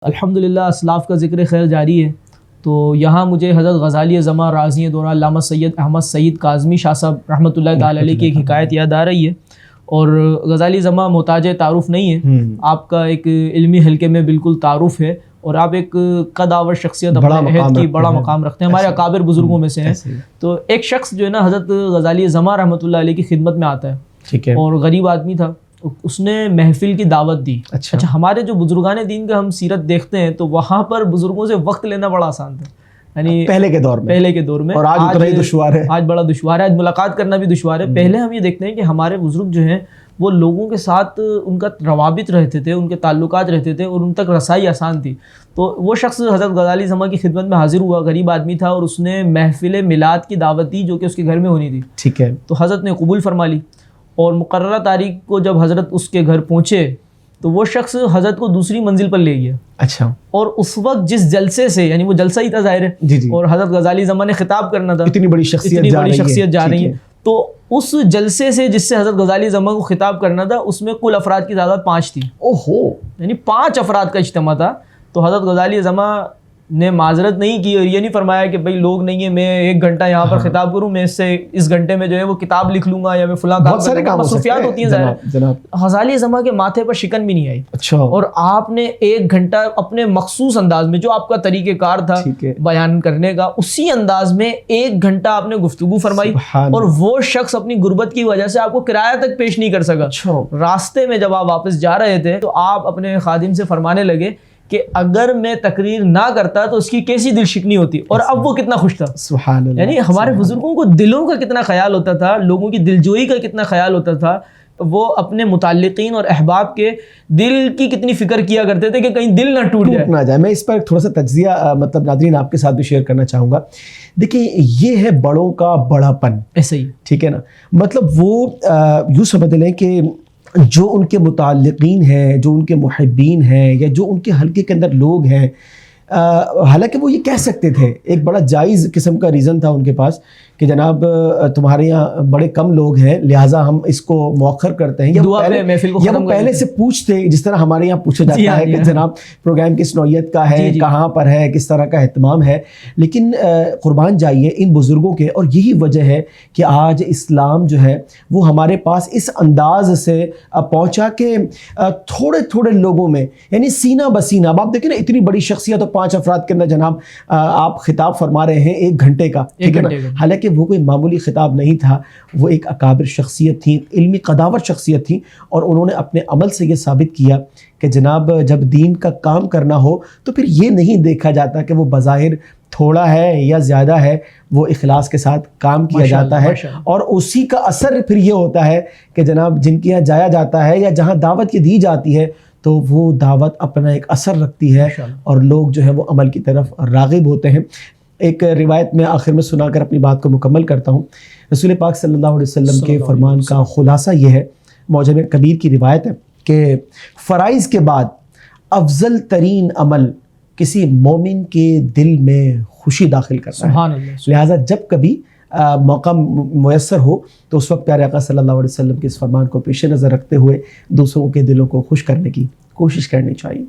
الحمدللہ اسلاف کا ذکر خیر جاری ہے. تو یہاں مجھے حضرت غزالی زماں راضی دورہ علامہ سید احمد سعید کاظمی شاہ صاحب رحمۃ اللہ تعالی علیہ کی ایک حکایت یاد آ رہی ہے. اور غزالی زماں محتاج تعارف نہیں ہے، آپ کا ایک علمی حلقے میں بالکل تعارف ہے، اور آپ ایک قدآور شخصیت اپنے عہد کی بڑا مقام رکھتے ہیں، ہمارے اکابر بزرگوں میں سے ہیں. تو ایک شخص جو ہے نا حضرت غزالی زماں رحمۃ اللہ علیہ کی خدمت میں آتا ہے، اور غریب آدمی تھا، اس نے محفل کی دعوت دی. اچھا ہمارے جو بزرگان دین کا ہم سیرت دیکھتے ہیں تو وہاں پر بزرگوں سے وقت لینا بڑا آسان تھا، یعنی پہلے کے دور میں. اور آج اتنا ہی دشوار ہے، آج بڑا دشوار ہے، آج ملاقات کرنا بھی دشوار ہے. پہلے ہم یہ دیکھتے ہیں کہ ہمارے بزرگ جو ہیں وہ لوگوں کے ساتھ ان کا روابط رہتے تھے، ان کے تعلقات رہتے تھے، اور ان تک رسائی آسان تھی. تو وہ شخص حضرت غزالی زماں کی خدمت میں حاضر ہوا، غریب آدمی تھا، اور اس نے محفل میلاد کی دعوت دی جو کہ اس کے گھر میں ہونی تھی. ٹھیک ہے. تو حضرت نے قبول فرما لی، اور مقررہ تاریخ کو جب حضرت اس کے گھر پہنچے تو وہ شخص حضرت کو دوسری منزل پر لے گیا. اچھا. اور اس وقت جس جلسے سے، یعنی وہ جلسہ ہی تھا ظاہر ہے، اور حضرت غزالی زماں نے خطاب کرنا تھا، اتنی بڑی شخصیت جا رہی ہے، تو اس جلسے سے جس سے حضرت غزالی زماں کو خطاب کرنا تھا اس میں کل افراد کی تعداد 5 تھی. یعنی 5 افراد کا اجتماع تھا. تو حضرت غزالی زماں نے معذرت نہیں کی، اور یہ نہیں فرمایا کہ بھائی لوگ نہیں ہیں، میں 1 گھنٹہ یہاں پر خطاب کروں، میں اس گھنٹے میں جو ہے وہ کتاب لکھ لوں گا یا میں فلاں کام، مصروفیات ہوتی ہیں ظاہر. غزالی زماں کے ماتھے پر شکن بھی نہیں آئی. اچھا. اور آپ نے 1 گھنٹہ اپنے مخصوص انداز میں، جو آپ کا طریقہ کار تھا بیان کرنے کا، اسی انداز میں 1 گھنٹہ آپ نے گفتگو فرمائی. اور وہ شخص اپنی غربت کی وجہ سے آپ کو کرایہ تک پیش نہیں کر سکا. راستے میں جب آپ واپس جا رہے تھے تو آپ اپنے خادم سے فرمانے لگے کہ اگر میں تقریر نہ کرتا تو اس کی کیسی دل شکنی ہوتی، اور اب وہ کتنا خوش تھا. سبحان اللہ. یعنی ہمارے بزرگوں کو دلوں کا کتنا خیال ہوتا تھا، لوگوں کی دلجوئی کا کتنا خیال ہوتا تھا. وہ اپنے متعلقین اور احباب کے دل کی کتنی فکر کیا کرتے تھے کہ کہیں دل نہ ٹوٹ جائے. میں اس پر تھوڑا سا تجزیہ مطلب ناظرین آپ کے ساتھ بھی شیئر کرنا چاہوں گا. دیکھیں یہ ہے بڑوں کا بڑا پن. ایسے ہی ٹھیک ہے نا. مطلب وہ یوں سمجھ لیں کہ جو ان کے متعلقین ہیں، جو ان کے محبین ہیں، یا جو ان کے حلقے کے اندر لوگ ہیں، حالانکہ وہ یہ کہہ سکتے تھے، ایک بڑا جائز قسم کا ریزن تھا ان کے پاس کہ جناب تمہارے یہاں بڑے کم لوگ ہیں لہٰذا ہم اس کو مؤخر کرتے ہیں، یا وہ پہلے سے پوچھتے جس طرح ہمارے یہاں پوچھا جاتا ہے کہ جناب پروگرام کس نوعیت کا ہے، کہاں پر ہے، کس طرح کا اہتمام ہے. لیکن قربان جائیے ان بزرگوں کے، اور یہی وجہ ہے کہ آج اسلام جو ہے وہ ہمارے پاس اس انداز سے پہنچا کہ تھوڑے تھوڑے لوگوں میں، یعنی سینہ بسینہ. اب آپ دیکھیں نا اتنی بڑی شخصیت اور 5 افراد کے اندر جناب آپ خطاب فرما رہے ہیں 1 گھنٹے کا. حالانکہ وہ کوئی معمولی خطاب نہیں تھا، وہ ایک اکابر شخصیت تھی، علمی قداور شخصیت تھی، اور انہوں نے اپنے عمل سے یہ ثابت کیا کہ جناب جب دین کا کام کرنا ہو تو پھر یہ نہیں دیکھا جاتا کہ وہ بظاہر تھوڑا ہے یا زیادہ ہے، وہ اخلاص کے ساتھ کام کیا جاتا ہے. اور اسی کا اثر پھر یہ ہوتا ہے کہ جناب جن کے یہاں جایا جاتا ہے یا جہاں دعوت کی دی جاتی ہے تو وہ دعوت اپنا ایک اثر رکھتی ہے، اور لوگ جو ہے وہ عمل کی طرف راغب ہوتے ہیں. ایک روایت میں آخر میں سنا کر اپنی بات کو مکمل کرتا ہوں. رسول پاک صلی اللہ علیہ وسلم کے فرمان کا خلاصہ یہ ہے، معجم کبیر کی روایت ہے کہ فرائض کے بعد افضل ترین عمل کسی مومن کے دل میں خوشی داخل کرتا ہے. لہٰذا جب کبھی موقع میسر ہو تو اس وقت پیارے آقا صلی اللہ علیہ وسلم کے اس فرمان کو پیش نظر رکھتے ہوئے دوسروں کے دلوں کو خوش کرنے کی کوشش کرنی چاہیے.